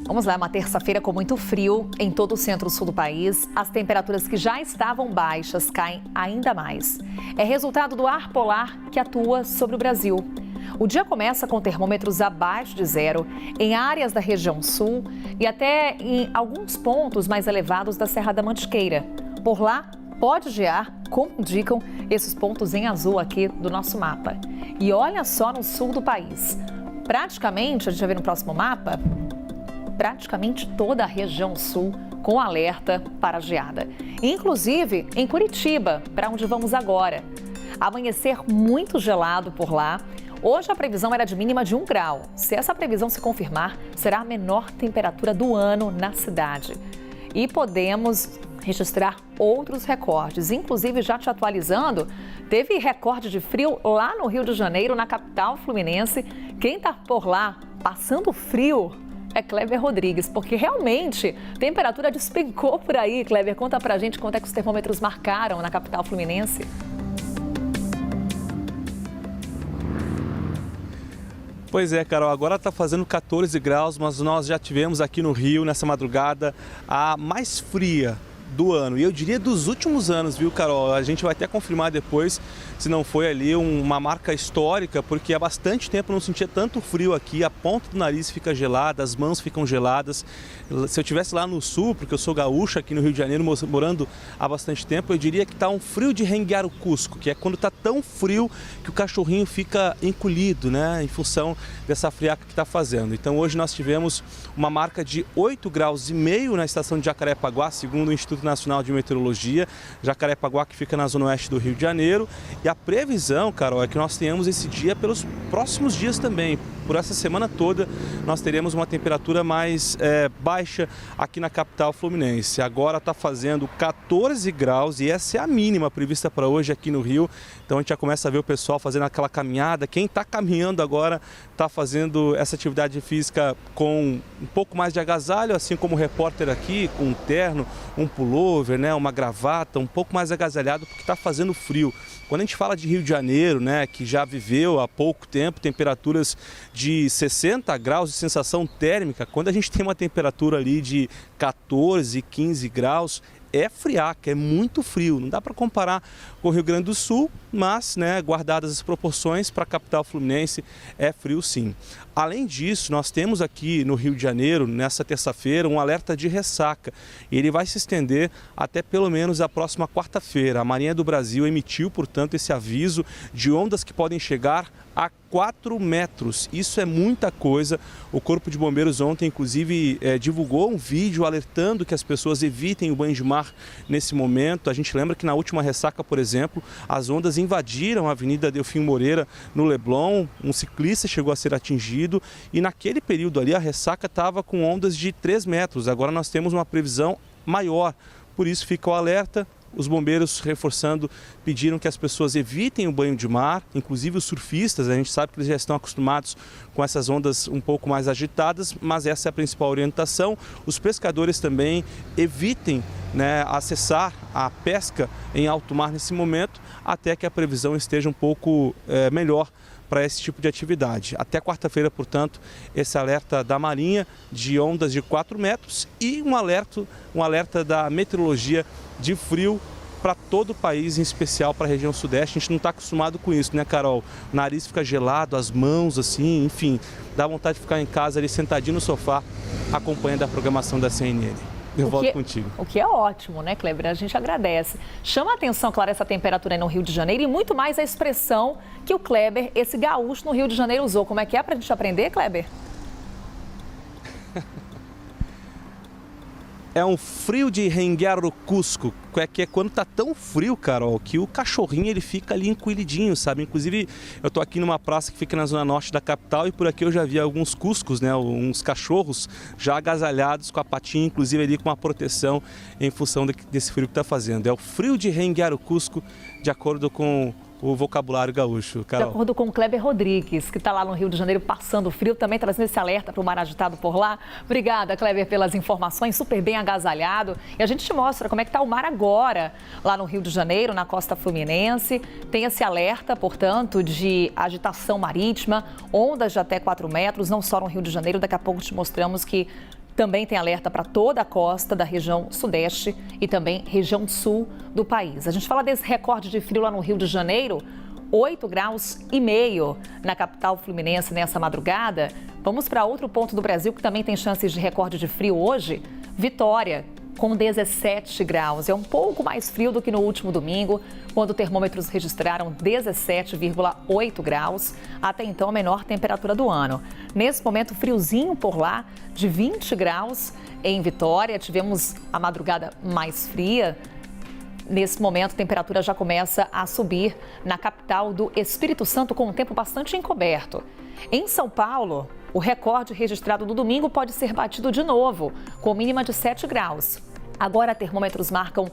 Vamos lá, uma terça-feira com muito frio em todo o centro-sul do país. As temperaturas que já estavam baixas caem ainda mais. É resultado do ar polar que atua sobre o Brasil. O dia começa com termômetros abaixo de zero em áreas da região sul e até em alguns pontos mais elevados da Serra da Mantiqueira. Por lá, pode gear, como indicam esses pontos em azul aqui do nosso mapa. E olha só no sul do país. Praticamente, a gente vai ver no próximo mapa, praticamente toda a região sul com alerta para geada. Inclusive em Curitiba, para onde vamos agora. Amanhecer muito gelado por lá. Hoje a previsão era de mínima de 1 grau. Se essa previsão se confirmar, será a menor temperatura do ano na cidade. E podemos registrar outros recordes. Inclusive, já te atualizando, teve recorde de frio lá no Rio de Janeiro, na capital fluminense. Quem está por lá passando frio é Kleber Rodrigues, porque realmente a temperatura despencou por aí. Kleber, conta pra gente quanto é que os termômetros marcaram na capital fluminense. Pois é, Carol, agora está fazendo 14 graus, mas nós já tivemos aqui no Rio, nessa madrugada, a mais fria do ano. E eu diria dos últimos anos, viu, Carol? A gente vai até confirmar depois se não foi ali uma marca histórica, porque há bastante tempo eu não sentia tanto frio aqui, a ponta do nariz fica gelada, as mãos ficam geladas. Se eu estivesse lá no sul, porque eu sou gaúcho aqui no Rio de Janeiro, morando há bastante tempo, eu diria que está um frio de renguear o Cusco, que é quando está tão frio que o cachorrinho fica encolhido, né, em função dessa friaca que está fazendo. Então hoje nós tivemos uma marca de 8,5 graus na estação de Jacarepaguá, segundo o Instituto Nacional de Meteorologia, Jacarepaguá, que fica na zona oeste do Rio de Janeiro. E a previsão, Carol, é que nós tenhamos esse dia pelos próximos dias também. Por essa semana toda, nós teremos uma temperatura mais baixa aqui na capital fluminense. Agora está fazendo 14 graus e essa é a mínima prevista para hoje aqui no Rio. Então a gente já começa a ver o pessoal fazendo aquela caminhada. Quem está caminhando agora está fazendo essa atividade física com um pouco mais de agasalho, assim como o repórter aqui, com um terno, um pullover, né, uma gravata, um pouco mais agasalhado porque está fazendo frio. Quando a gente fala de Rio de Janeiro, né, que já viveu há pouco tempo temperaturas de 60 graus de sensação térmica, quando a gente tem uma temperatura ali de 14, 15 graus, é friaca, é muito frio. Não dá para comparar com o Rio Grande do Sul, mas, né, guardadas as proporções, para a capital fluminense é frio sim. Além disso, nós temos aqui no Rio de Janeiro, nessa terça-feira, um alerta de ressaca. Ele vai se estender até pelo menos a próxima quarta-feira. A Marinha do Brasil emitiu, portanto, esse aviso de ondas que podem chegar a 4 metros. Isso é muita coisa. O Corpo de Bombeiros ontem, inclusive, divulgou um vídeo alertando que as pessoas evitem o banho de mar nesse momento. A gente lembra que na última ressaca, por exemplo, as ondas invadiram a Avenida Delfim Moreira, no Leblon. Um ciclista chegou a ser atingido e naquele período ali a ressaca estava com ondas de 3 metros. Agora nós temos uma previsão maior. Por isso fica o alerta. Os bombeiros, reforçando, pediram que as pessoas evitem o banho de mar, inclusive os surfistas. A gente sabe que eles já estão acostumados com essas ondas um pouco mais agitadas, mas essa é a principal orientação. Os pescadores também evitem, né, acessar a pesca em alto mar nesse momento, até que a previsão esteja um pouco melhor para esse tipo de atividade. Até quarta-feira, portanto, esse alerta da Marinha de ondas de 4 metros e um alerta da meteorologia de frio para todo o país, em especial para a região sudeste. A gente não está acostumado com isso, né, Carol? O nariz fica gelado, as mãos assim, enfim, dá vontade de ficar em casa ali sentadinho no sofá, acompanhando a programação da CNN. Eu volto contigo. O que é ótimo, né, Kleber? A gente agradece. Chama a atenção, claro, essa temperatura aí no Rio de Janeiro e muito mais a expressão que o Kleber, esse gaúcho no Rio de Janeiro, usou. Como é que é para a gente aprender, Kleber? É um frio de renguear o Cusco, que é quando tá tão frio, Carol, que o cachorrinho ele fica ali encolhidinho, sabe? Inclusive, eu tô aqui numa praça que fica na zona norte da capital e por aqui eu já vi alguns cuscos, né? Uns cachorros já agasalhados com a patinha, inclusive ali com uma proteção em função desse frio que tá fazendo. É o frio de renguear o Cusco, de acordo com o vocabulário gaúcho, De Carol. acordo com o Kleber Rodrigues, que está lá no Rio de Janeiro passando frio, também trazendo esse alerta para o mar agitado por lá. Obrigada, Kleber, pelas informações, super bem agasalhado. E a gente te mostra como é que está o mar agora, lá no Rio de Janeiro, na costa fluminense. Tem esse alerta, portanto, de agitação marítima, ondas de até 4 metros, não só no Rio de Janeiro. Daqui a pouco te mostramos que também tem alerta para toda a costa da região sudeste e também região sul do país. A gente fala desse recorde de frio lá no Rio de Janeiro, 8,5 graus na capital fluminense nessa madrugada. Vamos para outro ponto do Brasil que também tem chances de recorde de frio hoje, Vitória, com 17 graus. É um pouco mais frio do que no último domingo, quando termômetros registraram 17,8 graus, até então a menor temperatura do ano. Nesse momento, friozinho por lá, de 20 graus em Vitória. Tivemos a madrugada mais fria. Nesse momento, a temperatura já começa a subir na capital do Espírito Santo, com um tempo bastante encoberto. Em São Paulo, o recorde registrado no domingo pode ser batido de novo, com mínima de 7 graus. Agora, termômetros marcam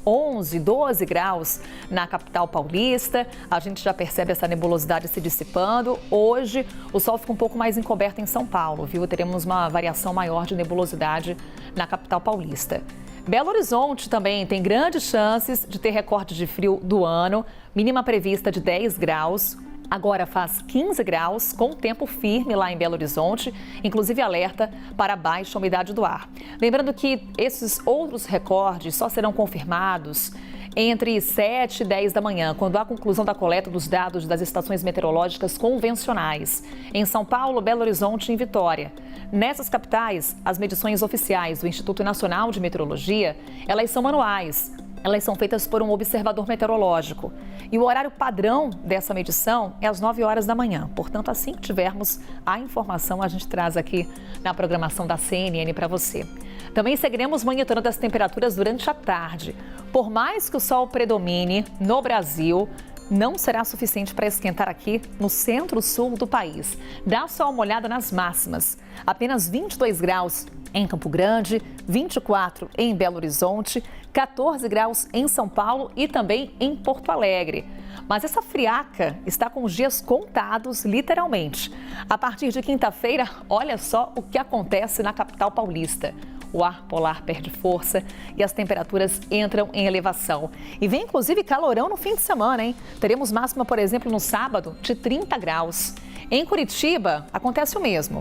11, 12 graus na capital paulista. A gente já percebe essa nebulosidade se dissipando. Hoje, o sol fica um pouco mais encoberto em São Paulo, viu? Teremos uma variação maior de nebulosidade na capital paulista. Belo Horizonte também tem grandes chances de ter recorde de frio do ano, mínima prevista de 10 graus. Agora faz 15 graus, com tempo firme lá em Belo Horizonte, inclusive alerta para baixa umidade do ar. Lembrando que esses outros recordes só serão confirmados entre 7 e 10 da manhã, quando há conclusão da coleta dos dados das estações meteorológicas convencionais, em São Paulo, Belo Horizonte e em Vitória. Nessas capitais, as medições oficiais do Instituto Nacional de Meteorologia, elas são manuais. Elas são feitas por um observador meteorológico. E o horário padrão dessa medição é às 9 horas da manhã. Portanto, assim que tivermos a informação, a gente traz aqui na programação da CNN para você. Também seguiremos monitorando as temperaturas durante a tarde. Por mais que o sol predomine no Brasil, não será suficiente para esquentar aqui no centro-sul do país. Dá só uma olhada nas máximas. Apenas 22 graus em Campo Grande, 24 em Belo Horizonte, 14 graus em São Paulo e também em Porto Alegre. Mas essa friaca está com os dias contados, literalmente. A partir de quinta-feira, olha só o que acontece na capital paulista. O ar polar perde força e as temperaturas entram em elevação. E vem inclusive calorão no fim de semana, hein? Teremos máxima, por exemplo, no sábado, de 30 graus. Em Curitiba, acontece o mesmo.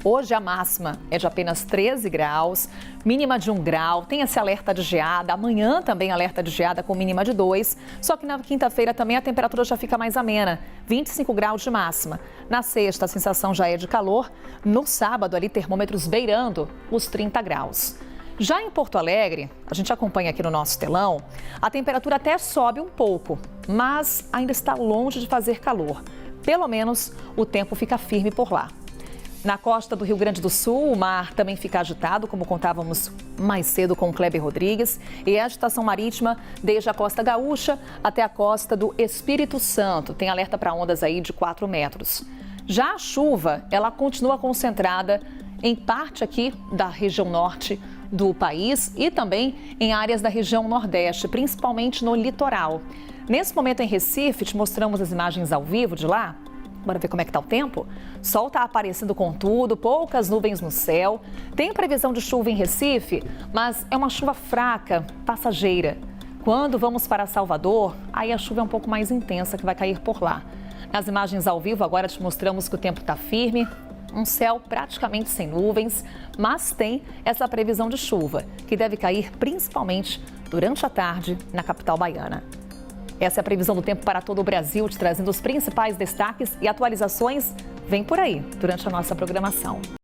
Hoje a máxima é de apenas 13 graus, mínima de 1 grau, tem esse alerta de geada, amanhã também alerta de geada com mínima de 2, só que na quinta-feira também a temperatura já fica mais amena, 25 graus de máxima. Na sexta a sensação já é de calor, no sábado ali termômetros beirando os 30 graus. Já em Porto Alegre, a gente acompanha aqui no nosso telão, a temperatura até sobe um pouco, mas ainda está longe de fazer calor. Pelo menos o tempo fica firme por lá. Na costa do Rio Grande do Sul, o mar também fica agitado, como contávamos mais cedo com o Kleber Rodrigues, e a agitação marítima desde a costa gaúcha até a costa do Espírito Santo. Tem alerta para ondas aí de 4 metros. Já a chuva, ela continua concentrada em parte aqui da região norte do país e também em áreas da região nordeste, principalmente no litoral. Nesse momento em Recife, te mostramos as imagens ao vivo de lá. Bora ver como é que tá o tempo? Sol tá aparecendo com tudo, poucas nuvens no céu. Tem previsão de chuva em Recife, mas é uma chuva fraca, passageira. Quando vamos para Salvador, aí a chuva é um pouco mais intensa que vai cair por lá. Nas imagens ao vivo, agora te mostramos que o tempo tá firme, um céu praticamente sem nuvens, mas tem essa previsão de chuva, que deve cair principalmente durante a tarde na capital baiana. Essa é a previsão do tempo para todo o Brasil, te trazendo os principais destaques e atualizações. Vem por aí, durante a nossa programação.